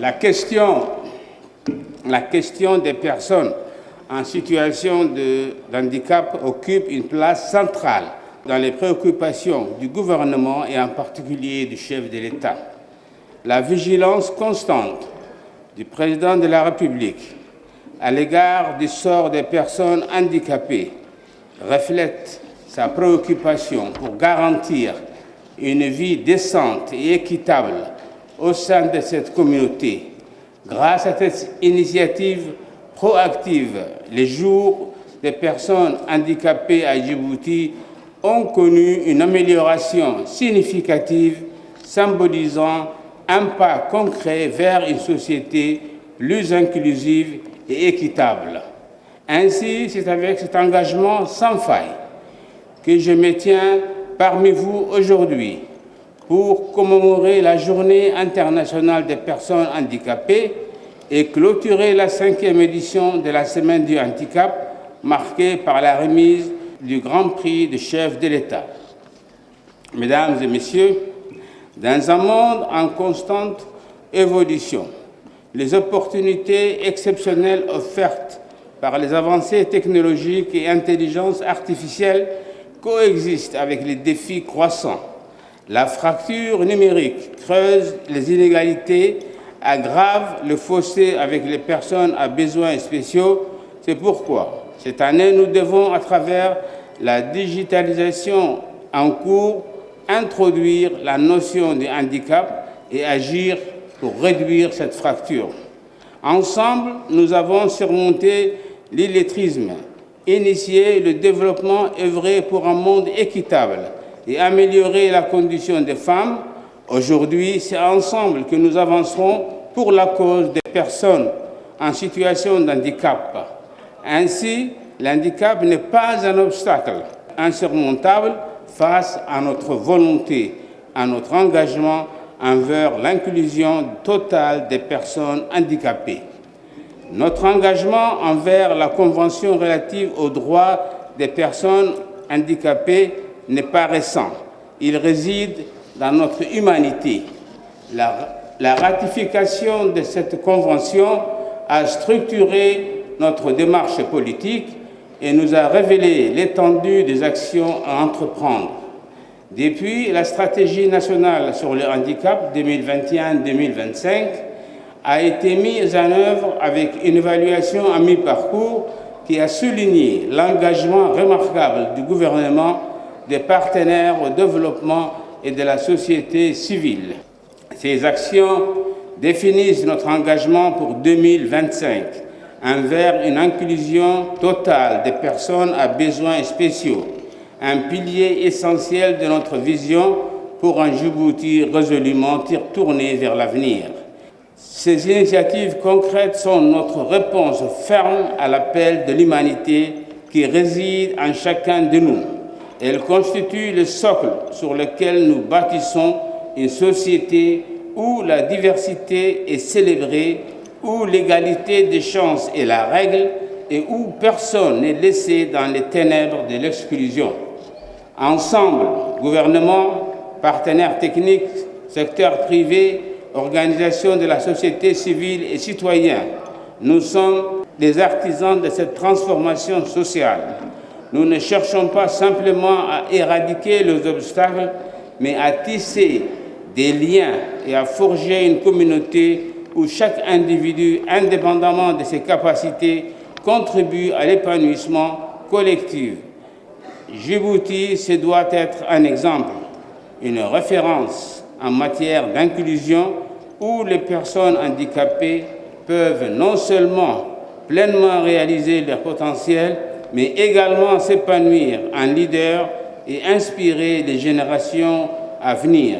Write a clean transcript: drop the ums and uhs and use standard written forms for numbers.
La question des personnes en situation de handicap occupe une place centrale dans les préoccupations du gouvernement et en particulier du chef de l'État. La vigilance constante du président de la République à l'égard du sort des personnes handicapées reflète sa préoccupation pour garantir une vie décente et équitable au sein de cette communauté. Grâce à cette initiative proactive, les jours des personnes handicapées à Djibouti ont connu une amélioration significative, symbolisant un pas concret vers une société plus inclusive et équitable. Ainsi, c'est avec cet engagement sans faille que je me tiens parmi vous aujourd'hui pour commémorer la Journée internationale des personnes handicapées et clôturer la 5e édition de la Semaine du handicap, marquée par la remise du Grand Prix de chef de l'État. Mesdames et Messieurs, dans un monde en constante évolution, les opportunités exceptionnelles offertes par les avancées technologiques et l'intelligence artificielle coexistent avec les défis croissants. La fracture numérique creuse les inégalités, aggrave le fossé avec les personnes à besoins spéciaux. C'est pourquoi, cette année, nous devons, à travers la digitalisation en cours, introduire la notion de handicap et agir pour réduire cette fracture. Ensemble, nous avons surmonté l'illettrisme, initié le développement, œuvré pour un monde équitable et améliorer la condition des femmes. Aujourd'hui, c'est ensemble que nous avancerons pour la cause des personnes en situation de handicap. Ainsi, l'handicap n'est pas un obstacle insurmontable face à notre volonté, à notre engagement envers l'inclusion totale des personnes handicapées. Notre engagement envers la Convention relative aux droits des personnes handicapées n'est pas récent. Il réside dans notre humanité. La ratification de cette convention a structuré notre démarche politique et nous a révélé l'étendue des actions à entreprendre. Depuis, la stratégie nationale sur le handicap 2021-2025 a été mise en œuvre avec une évaluation à mi-parcours qui a souligné l'engagement remarquable du gouvernement, des partenaires au développement et de la société civile. Ces actions définissent notre engagement pour 2025 envers une inclusion totale des personnes à besoins spéciaux, un pilier essentiel de notre vision pour un Djibouti résolument tourné vers l'avenir. Ces initiatives concrètes sont notre réponse ferme à l'appel de l'humanité qui réside en chacun de nous. Elles constituent le socle sur lequel nous bâtissons une société où la diversité est célébrée, où l'égalité des chances est la règle et où personne n'est laissé dans les ténèbres de l'exclusion. Ensemble, gouvernement, partenaires techniques, secteur privé, organisations de la société civile et citoyens, nous sommes des artisans de cette transformation sociale. Nous ne cherchons pas simplement à éradiquer les obstacles, mais à tisser des liens et à forger une communauté où chaque individu, indépendamment de ses capacités, contribue à l'épanouissement collectif. Djibouti, ce doit être un exemple, une référence en matière d'inclusion où les personnes handicapées peuvent non seulement pleinement réaliser leur potentiel, mais également s'épanouir en leader et inspirer les générations à venir.